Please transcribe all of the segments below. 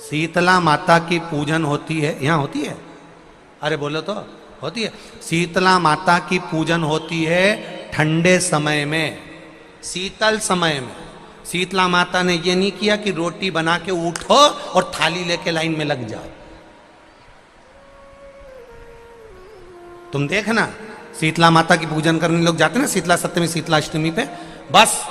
शीतला माता की पूजन होती है, यहाँ होती है, अरे बोलो तो, होती है। शीतला माता की पूजन होती है ठंडे समय में, शीतल समय में। शीतला माता ने ये नहीं किया कि रोटी बना के उठो और थाली लेके लाइन में लग जाओ। तुम देखना शीतला माता की पूजन करने लोग जाते ना शीतला सप्तमी शीतला अष्टमी पे, बस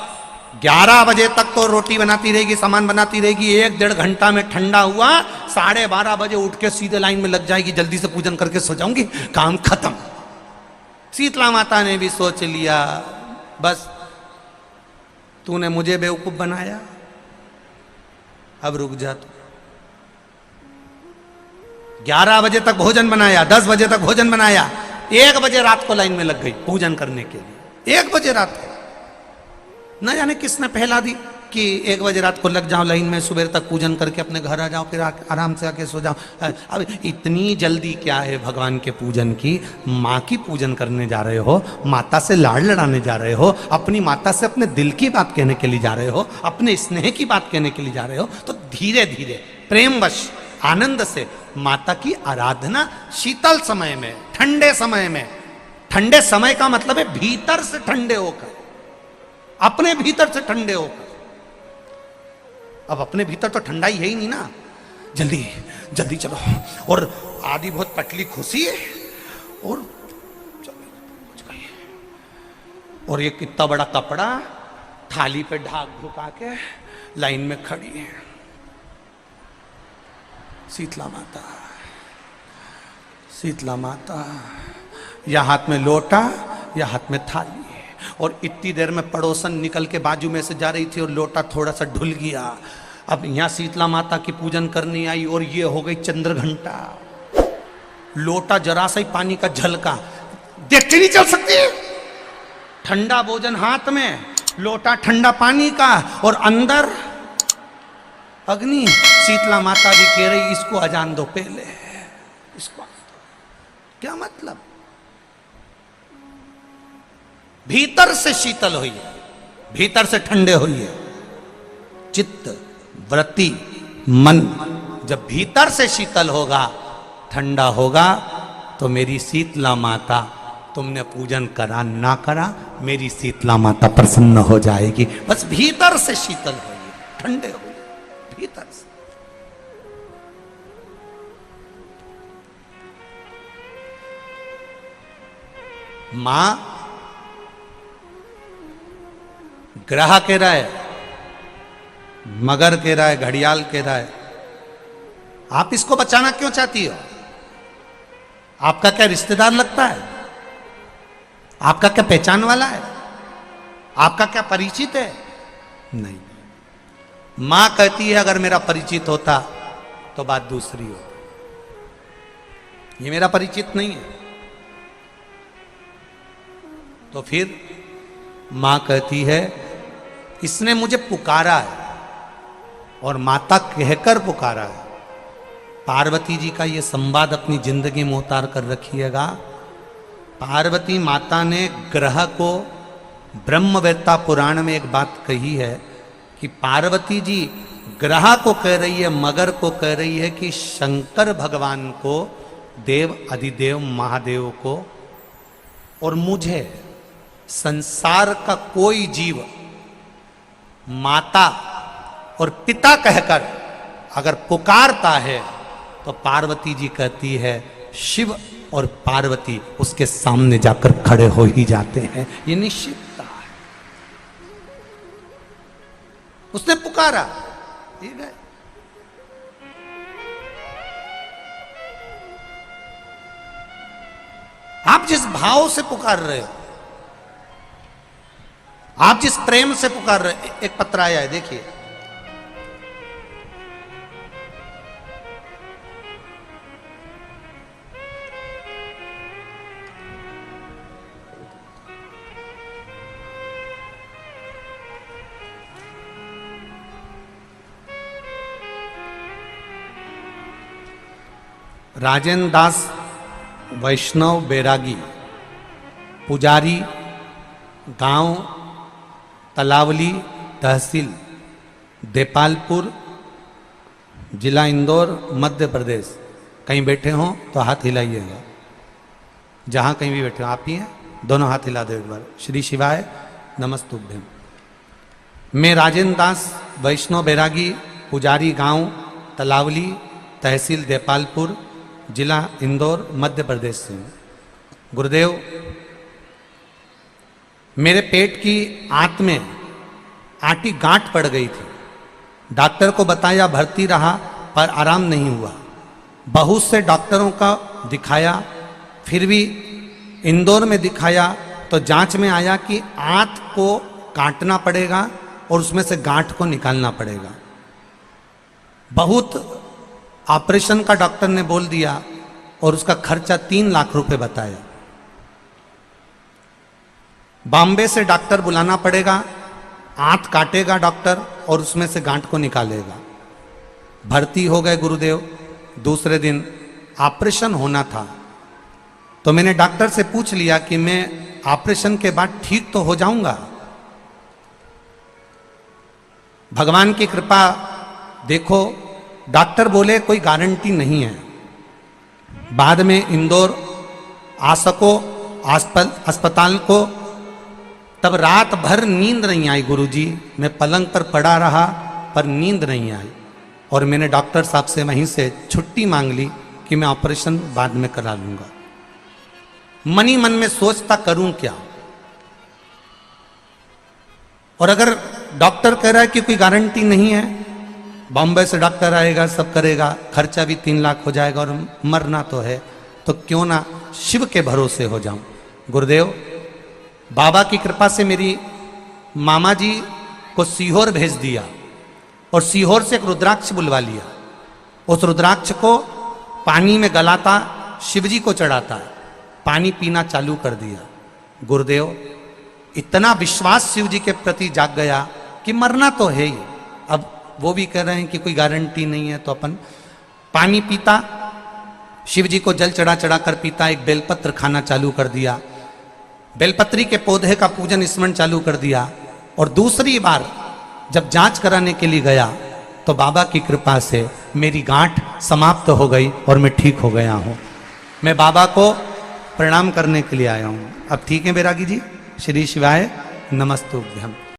11 बजे तक तो रोटी बनाती रहेगी, सामान बनाती रहेगी, 1-1.5 घंटा में ठंडा हुआ, 12:30 बजे उठ के सीधे लाइन में लग जाएगी, जल्दी से पूजन करके सो जाऊंगी, काम खत्म। शीतला माता ने भी सोच लिया बस तूने मुझे बेवकूफ बनाया, अब रुक जा तू। 11 बजे तक भोजन बनाया, 10 बजे तक भोजन बनाया, 1 बजे रात को लाइन में लग गई पूजन करने के लिए। 1 बजे रात को न जाने किसने पहला दी कि 1 बजे रात को लग जाओ लाइन में, सुबह तक पूजन करके अपने घर आ जाओ, फिर आराम से आके सो जाओ। अब इतनी जल्दी क्या है भगवान के पूजन की? माँ की पूजन करने जा रहे हो, माता से लाड़ लड़ाने जा रहे हो, अपनी माता से अपने दिल की बात कहने के लिए जा रहे हो, अपने स्नेह की बात कहने के लिए जा रहे हो, तो धीरे धीरे प्रेमवश आनंद से माता की आराधना शीतल समय में, ठंडे समय में। ठंडे समय का मतलब है भीतर से ठंडे होकर, अपने भीतर से ठंडे होकर। अब अपने भीतर तो ठंडा ही है ही नहीं ना, जल्दी जल्दी चलो, और आधी बहुत पतली खुशी है, और और ये कितना बड़ा कपड़ा थाली पे ढाक ढुका के लाइन में खड़ी है शीतला माता। शीतला माता, या हाथ में लोटा या हाथ में थाली, और इतनी देर में पड़ोसन निकल के बाजू में से जा रही थी और लोटा थोड़ा सा ढुल गया। अब यहाँ शीतला माता की पूजन करनी आई और ये हो गई चंद्र घंटा, लोटा जरा सा ही पानी का झलका, देखते नहीं चल सकती। ठंडा भोजन हाथ में, लोटा ठंडा पानी का, और अंदर अग्नि। शीतला माता भी कह रही इसको अजान दो पहले, इसको क्या मतलब? भीतर से शीतल हुई है, भीतर से ठंडे हुई है चित्त, वृत्ति, मन। जब भीतर से शीतल होगा, ठंडा होगा, तो मेरी शीतला माता, तुमने पूजन करा ना करा, मेरी शीतला माता प्रसन्न हो जाएगी। बस भीतर से शीतल हुई, ठंडे हुई, भीतर से। मां ग्रह कह रहा है, मगर कह रहा है, घड़ियाल कह रहा है, आप इसको बचाना क्यों चाहती हो? आपका क्या रिश्तेदार लगता है? आपका क्या पहचान वाला है? आपका क्या परिचित है? नहीं। मां कहती है अगर मेरा परिचित होता तो बात दूसरी होती, ये मेरा परिचित नहीं है। तो फिर मां कहती है इसने मुझे पुकारा है, और माता कहकर पुकारा है। पार्वती जी का ये संवाद अपनी जिंदगी में उतार कर रखिएगा। पार्वती माता ने ग्रह को, ब्रह्मवेत्ता पुराण में एक बात कही है कि पार्वती जी ग्रह को कह रही है, मगर को कह रही है कि शंकर भगवान को, देव अधिदेव महादेव को और मुझे, संसार का कोई जीव माता और पिता कहकर अगर पुकारता है तो पार्वती जी कहती है शिव और पार्वती उसके सामने जाकर खड़े हो ही जाते हैं। ये निश्चितता है। उसने पुकारा, ठीक है। आप जिस भाव से पुकार रहे हो, आप जिस प्रेम से पुकार रहे, एक पत्र आया है देखिए, राजेंद्र दास वैष्णव बैरागी, पुजारी, गांव तलावली, तहसील देपालपुर, जिला इंदौर, मध्य प्रदेश। कहीं बैठे हों तो हाथ हिलाइएगा, जहाँ कहीं भी बैठे हो आप ही हैं, दोनों हाथ हिला दो एक बार। श्री शिवाय नमस्तुभ्यम। मैं राजेंद्र दास वैष्णव बैरागी, पुजारी गांव तलावली, तहसील देपालपुर, जिला इंदौर, मध्य प्रदेश से हूँ। गुरुदेव, मेरे पेट की आंत में आटी गांठ पड़ गई थी। डॉक्टर को बताया, भर्ती रहा, पर आराम नहीं हुआ। बहुत से डॉक्टरों का दिखाया, फिर भी इंदौर में दिखाया तो जांच में आया कि आंत को काटना पड़ेगा और उसमें से गांठ को निकालना पड़ेगा। बहुत ऑपरेशन का डॉक्टर ने बोल दिया और उसका खर्चा 3 लाख रुपए बताया। बॉम्बे से डॉक्टर बुलाना पड़ेगा, आंत काटेगा डॉक्टर और उसमें से गांठ को निकालेगा। भर्ती हो गए गुरुदेव। दूसरे दिन ऑपरेशन होना था, तो मैंने डॉक्टर से पूछ लिया कि मैं ऑपरेशन के बाद ठीक तो हो जाऊंगा। भगवान की कृपा देखो, डॉक्टर बोले कोई गारंटी नहीं है। बाद में इंदौर आ सको अस्पताल को, तब रात भर नींद नहीं आई गुरुजी। मैं पलंग पर पड़ा रहा पर नींद नहीं आई, और मैंने डॉक्टर साहब से वहीं से छुट्टी मांग ली कि मैं ऑपरेशन बाद में करा लूंगा। मन ही मन में सोचता करूं क्या, और अगर डॉक्टर कह रहा है कि कोई गारंटी नहीं है, बॉम्बे से डॉक्टर आएगा, सब करेगा, खर्चा भी 3 लाख हो जाएगा और मरना तो है, तो क्यों ना शिव के भरोसे हो जाऊं। गुरुदेव, बाबा की कृपा से मेरी मामा जी को सीहोर भेज दिया और सीहोर से एक रुद्राक्ष बुलवा लिया। उस रुद्राक्ष को पानी में गलाता, शिव जी को चढ़ाता, पानी पीना चालू कर दिया। गुरुदेव, इतना विश्वास शिव जी के प्रति जाग गया कि मरना तो है ही। अब वो भी कह रहे हैं कि कोई गारंटी नहीं है, तो अपन पानी पीता, शिव जी को जल चढ़ा चढ़ा कर पीता, एक बेलपत्र खाना चालू कर दिया, बेलपत्री के पौधे का पूजन स्मरण चालू कर दिया। और दूसरी बार जब जांच कराने के लिए गया तो बाबा की कृपा से मेरी गांठ समाप्त हो गई और मैं ठीक हो गया हूँ। मैं बाबा को प्रणाम करने के लिए आया हूँ। अब ठीक है बैरागी जी? श्री शिवाय नमस्तुभ्यम।